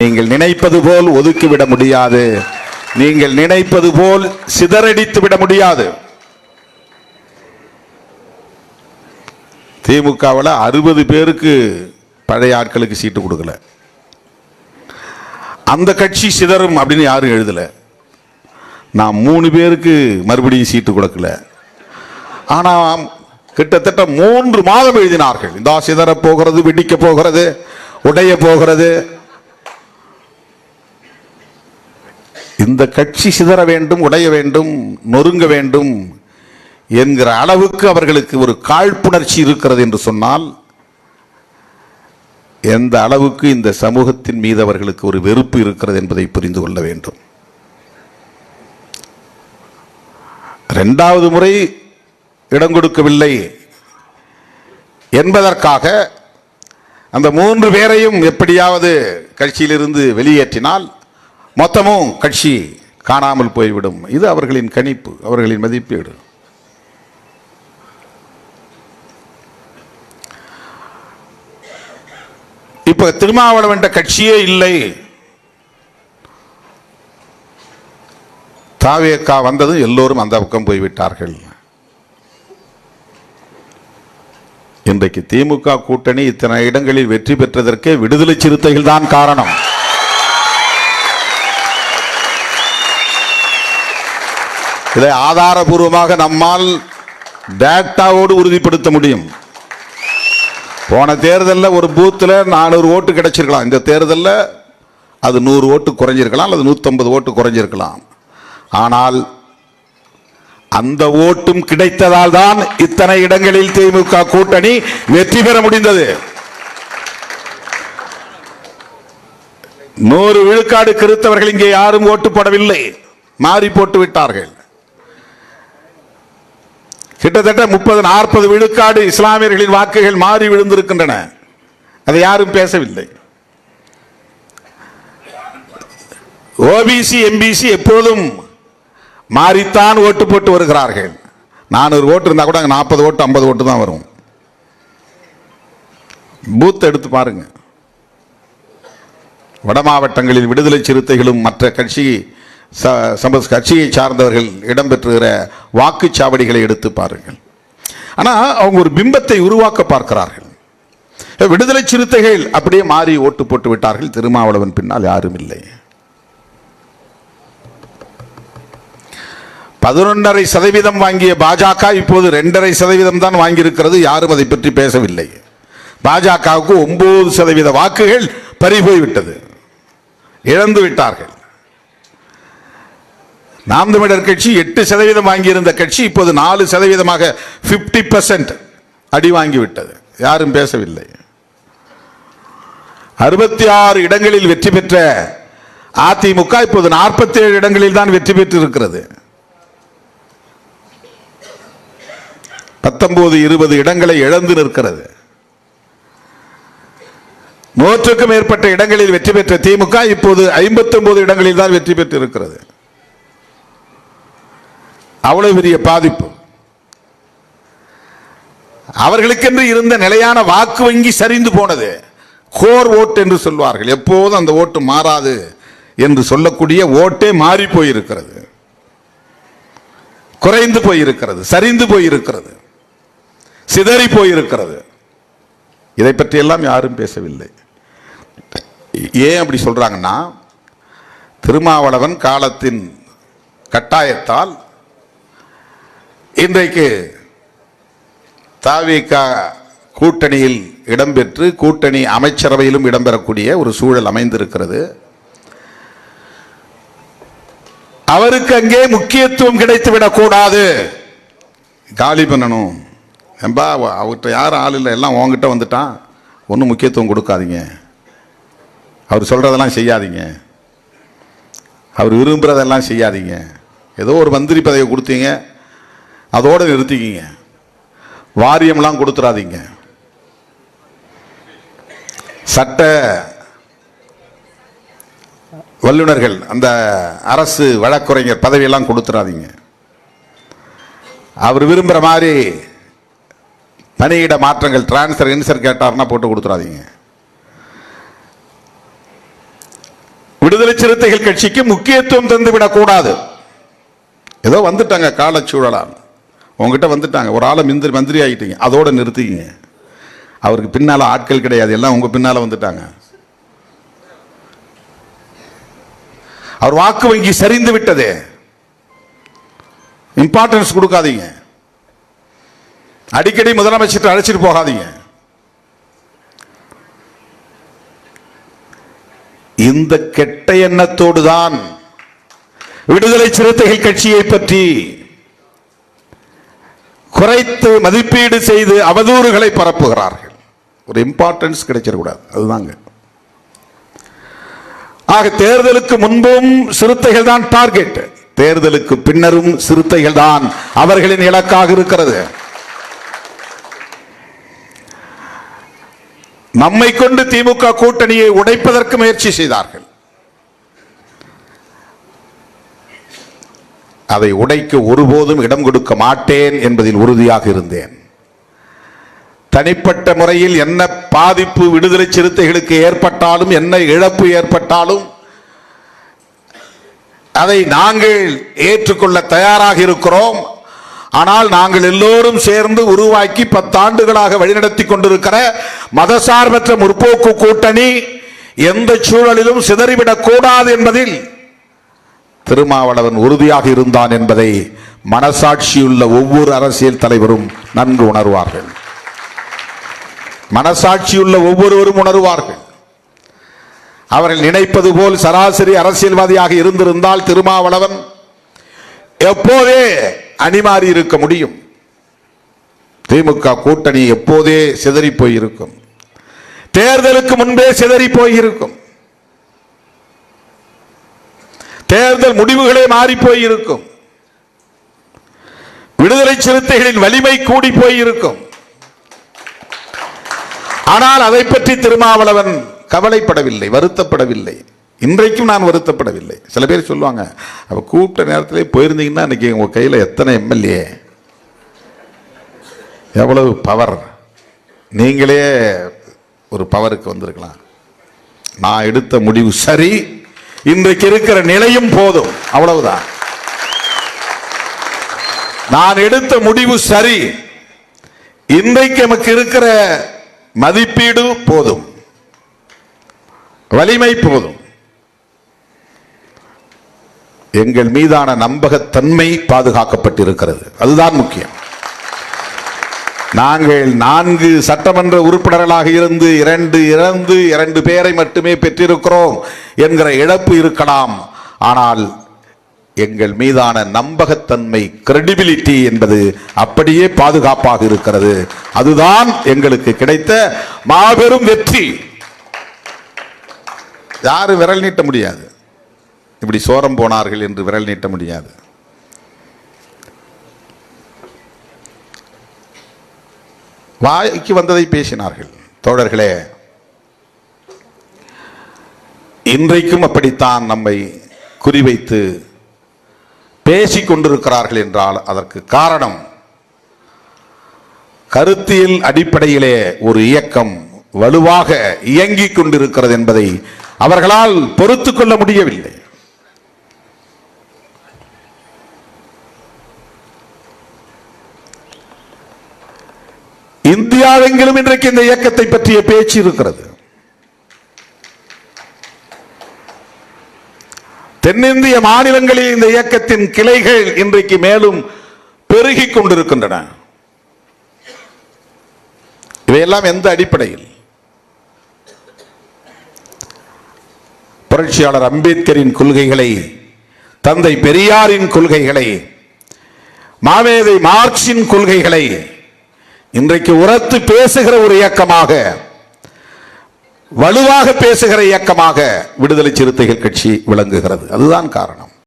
நீங்கள் நினைப்பது போல் ஒதுக்கிவிட முடியாது. நீங்கள் நினைப்பது போல் சிதறடித்து விட முடியாது. திமுகவில் 60 பேருக்கு பழைய ஆட்களுக்கு சீட்டு கொடுக்கல. அந்த கட்சி சிதறும் அப்படின்னு யாரும் எழுதல. நான் 3 பேருக்கு மறுபடியும் சீட்டு கொடுக்கல. ஆனா கிட்டத்தட்ட 3 மாதம் எழுதினார்கள். இந்த சிதற போகிறது, வெடிக்க போகிறது, உடைய போகிறது. இந்த கட்சி சிதற வேண்டும், உடைய வேண்டும், நொறுங்க வேண்டும் என்கிற அளவுக்கு அவர்களுக்கு ஒரு காழ்ப்புணர்ச்சி இருக்கிறது என்று சொன்னால், எந்த அளவுக்கு இந்த சமூகத்தின் மீது அவர்களுக்கு ஒரு வெறுப்பு இருக்கிறது என்பதை புரிந்து கொள்ள வேண்டும். 2வது முறை இடம் கொடுக்கவில்லை என்பதற்காக அந்த 3 பேரையும் எப்படியாவது கட்சியிலிருந்து வெளியேற்றினால் மொத்தமும் கட்சி காணாமல் போய்விடும். இது அவர்களின் கணிப்பு, அவர்களின் மதிப்பீடு. இப்ப திருமாவளவன் என்ற கட்சியே இல்லை. தாவேகா வந்தது, எல்லோரும் அந்த பக்கம் போய்விட்டார்கள். இன்றைக்கு திமுக கூட்டணி இத்தனை இடங்களில் வெற்றி பெற்றதற்கே விடுதலை சிறுத்தைகள் தான் காரணம். இதை ஆதாரபூர்வமாக நம்மால் டேட்டாவோடு உறுதிப்படுத்த முடியும். போன தேர்தலில் ஒரு பூத்தில் 400 ஓட்டு கிடைச்சிருக்கலாம். இந்த தேர்தலில் அது 100 ஓட்டு குறைஞ்சிருக்கலாம், அல்லது 150 ஓட்டு குறைஞ்சிருக்கலாம். ஆனால் அந்த ஓட்டும் கிடைத்ததால் தான் இத்தனை இடங்களில் திமுக கூட்டணி வெற்றி பெற முடிந்தது. 100 விழுக்காடு கிறிஸ்தவர்கள் இங்கே யாரும் ஓட்டு போடவில்லை, மாறி போட்டு விட்டார்கள். கிட்டத்தட்ட 30-40 விழுக்காடு இஸ்லாமியர்களின் வாக்குகள் மாறி விழுந்திருக்கின்றன. அதை யாரும் பேசவில்லை. ஓபிசி எம்பிசி எப்போதும் மாறித்தான் ஓட்டு போட்டு வருகிறார்கள். 400 ஓட்டு இருந்தா கூட 40 ஓட்டு 50 ஓட்டு தான் வரும். பூத் எடுத்து பாருங்க. வட மாவட்டங்களில் விடுதலை சிறுத்தைகளும் மற்ற கட்சியை சார்ந்தவர்கள் இடம்பெற்றுகிற வாக்குச்சாவடிகளை எடுத்து பாருங்கள். ஆனால் அவங்க ஒரு பிம்பத்தை உருவாக்க பார்க்கிறார்கள். விடுதலை சிறுத்தைகள் அப்படியே மாறி ஓட்டு போட்டு விட்டார்கள். திருமாவளவன் பின்னால் யாரும் இல்லை. 11.5% வாங்கிய பாஜக இப்போது 2.5% தான் வாங்கியிருக்கிறது. யாரும் அதை பற்றி பேசவில்லை. பாஜகவுக்கு 9% வாக்குகள் பறிபோய்விட்டது, இழந்து விட்டார்கள். நாம் தமிழர் கட்சி 8% வாங்கியிருந்த கட்சி இப்போது 4%, 50% அடி வாங்கிவிட்டது. யாரும் பேசவில்லை. 66 இடங்களில் வெற்றி பெற்ற அதிமுக இப்போது 47 இடங்களில் தான் வெற்றி பெற்று இருக்கிறது. 19-20 இடங்களை இழந்து நிற்கிறது. 100க்கும் மேற்பட்ட இடங்களில் வெற்றி பெற்ற திமுக இப்போது 59 இடங்களில் தான் வெற்றி பெற்று இருக்கிறது. அவ்வளவு பெரிய பாதிப்பு. அவர்களுக்கென்று இருந்த நிலையான வாக்கு வங்கி சரிந்து போனது. கோர் ஓட்டு என்று சொல்வார்கள். எப்போதும் அந்த ஓட்டு மாறாது என்று சொல்லக்கூடிய ஓட்டே மாறி போயிருக்கிறது, குறைந்து போயிருக்கிறது, சரிந்து போயிருக்கிறது, சிதறி போயிருக்கிறது. இதை பற்றி எல்லாம் யாரும் பேசவில்லை. ஏன் அப்படி சொல்றாங்கன்னா, திருமாவளவன் காலத்தின் கட்டாயத்தால் இன்றைக்கு தாவேக கூட்டணியில் இடம்பெற்று கூட்டணி அமைச்சரவையிலும் இடம்பெறக்கூடிய ஒரு சூழல் அமைந்திருக்கிறது. அவருக்கு அங்கே முக்கியத்துவம் கிடைத்துவிடக் கூடாது, காலி பண்ணணும். ஏம்பா அவர்கிட்ட யாரும் ஆள் இல்லை, எல்லாம் உங்ககிட்ட வந்துட்டான், ஒன்றும் முக்கியத்துவம் கொடுக்காதீங்க, அவர் சொல்றதெல்லாம் செய்யாதீங்க, அவர் விரும்புறதெல்லாம் செய்யாதீங்க. ஏதோ ஒரு மந்திரி பதவியை கொடுத்தீங்க, அதோடு நிறுத்திக்கிங்க, வாரியம்லாம் கொடுத்துடாதீங்க, சட்ட வல்லுநர்கள் அந்த அரசு வழக்குரைஞர் பதவியெல்லாம் கொடுத்துடாதீங்க, அவர் விரும்புகிற மாதிரி பணியிட மாற்றங்கள் டிரான்ஸ்ஃபர் இன்சர் கேட்டார்னா போட்டு கொடுத்துடாதீங்க. விடுதலை சிறுத்தைகள் கட்சிக்கு முக்கியத்துவம் தந்துவிடக் கூடாது. ஏதோ வந்துட்டாங்க காலச்சூழலால், உங்ககிட்ட வந்துட்டாங்க, ஒரு ஆளை மந்திரி ஆகிட்டீங்க, அதோட நிறுத்திங்க. அவருக்கு பின்னால ஆட்கள் கிடையாது, எல்லாம் உங்க பின்னால வந்துட்டாங்க. அவர் வாக்கு வங்கி சரிந்து விட்டதே, இம்பார்ட்டன்ஸ் கொடுக்காதீங்க. அடிக்கடி முதலமைச்சர் அழைச்சிட்டு போகாதீங்க. இந்த கெட்ட எண்ணத்தோடு தான் விடுதலை சிறுத்தைகள் கட்சியை பற்றி குறைத்து மதிப்பீடு செய்து அவதூறுகளை பரப்புகிறார்கள். ஒரு இம்பார்ட்டன்ஸ் கிடைச்சிடக்கூடாது, அதுதாங்க. ஆக தேர்தலுக்கு முன்பும் சிறுத்தைகள் தான் டார்கெட், தேர்தலுக்கு பின்னரும் சிறுத்தைகள் தான் அவர்களின் இலக்காக இருக்கிறது. நம்மை கொண்டு திமுக கூட்டணியை உடைப்பதற்கு முயற்சி செய்தார்கள். அதை உடைக்க ஒருபோதும் இடம் கொடுக்க மாட்டேன் என்பதில் உறுதியாக இருந்தேன். தனிப்பட்ட முறையில் என்ன பாதிப்பு விடுதலை சிறுத்தைகளுக்கு ஏற்பட்டாலும், என்ன இழப்பு ஏற்பட்டாலும் அதை நாங்கள் ஏற்றுக்கொள்ள தயாராக இருக்கிறோம். ஆனால் நாங்கள் எல்லோரும் சேர்ந்து உருவாக்கி 10 ஆண்டுகளாக வழிநடத்தி கொண்டிருக்கிற மதசார்பற்ற முற்போக்கு கூட்டணி எந்த சூழலிலும் சிதறிவிடக் கூடாது என்பதில் திருமாவளவன் உறுதியாக இருந்தான் என்பதை மனசாட்சியுள்ள ஒவ்வொரு அரசியல் தலைவரும் நன்கு உணர்வார்கள். மனசாட்சியுள்ள ஒவ்வொருவரும் உணர்வார்கள். அவர்கள் நினைப்பது போல் சராசரி அரசியல்வாதியாக இருந்திருந்தால் திருமாவளவன் எப்போதே அணிமாறி இருக்க முடியும். திமுக கூட்டணி எப்போதே சிதறி போயிருக்கும், தேர்தலுக்கு முன்பே சிதறி போயிருக்கும், தேர்தல் முடிவுகளே மாறி போயிருக்கும், விடுதலை சிறுத்தைகளின் வலிமை கூடி போயிருக்கும். ஆனால் அதை பற்றி திருமாவளவன் கவலைப்படவில்லை, வருத்தப்படவில்லை. இன்றைக்கும் நான் வருத்தப்படவில்லை. சில பேர் சொல்லுவாங்க, அப்ப கூப்பிட்ட நேரத்திலே போயிருந்தீங்கன்னா இன்னைக்கு உங்க கையில் எத்தனை எம்எல்ஏ, எவ்வளவு பவர், நீங்களே ஒரு பவருக்கு வந்திருக்கலாம். நான் எடுத்த முடிவு சரி, இன்றைக்கு இருக்கிற நிலையும் போதும், அவ்வளவுதான். நான் எடுத்த முடிவு சரி, இன்றைக்கு நமக்கு இருக்கிற மதிப்பீடு போதும், வலிமை போதும். எங்கள் மீதான நம்பகத்தன்மை பாதுகாக்கப்பட்டிருக்கிறது, அதுதான் முக்கியம். நாங்கள் 4 சட்டமன்ற உறுப்பினர்களாக இருந்து 2 இறந்து 2 பேரை மட்டுமே பெற்றிருக்கிறோம் என்கிற இழப்பு இருக்கலாம். ஆனால் எங்கள் மீதான நம்பகத்தன்மை, கிரெடிபிலிட்டி என்பது அப்படியே பாதுகாப்பாக இருக்கிறது. அதுதான் எங்களுக்கு கிடைத்த மாபெரும் வெற்றி. யாரும் விரல் நீட்ட முடியாது, இப்படி சோரம் போனார்கள் என்று விரல் நீட்ட முடியாது. வாய்க்கு வந்ததை பேசினார்கள் தோழர்களே. இன்றைக்கும் அப்படித்தான் நம்மை குறிவைத்து பேசிக் கொண்டிருக்கிறார்கள் என்றால் அதற்கு காரணம், கருத்தியல் அடிப்படையிலே ஒரு இயக்கம் வலுவாக இயங்கிக் கொண்டிருக்கிறது என்பதை அவர்களால் பொறுத்துக் கொள்ள முடியவில்லை. இந்தியாவெங்கிலும் இன்றைக்கு இந்த இயக்கத்தை பற்றிய பேச்சு இருக்கிறது. தென்னிந்திய மாநிலங்களில் இந்த இயக்கத்தின் கிளைகள் இன்றைக்கு மேலும் பெருகிக் கொண்டிருக்கின்றன. இவையெல்லாம் எந்த அடிப்படையில்? புரட்சியாளர் அம்பேத்கரின் கொள்கைகளை, தந்தை பெரியாரின் கொள்கைகளை, மாமேதை மார்க்சின் கொள்கைகளை இன்றைக்கு உரத்து பேசுகிற ஒரு இயக்கமாக, வலுவாக பேசுகிற இயக்கமாக விடுதலை சிறுத்தைகள் கட்சி விளங்குகிறது. அதுதான் காரணம்.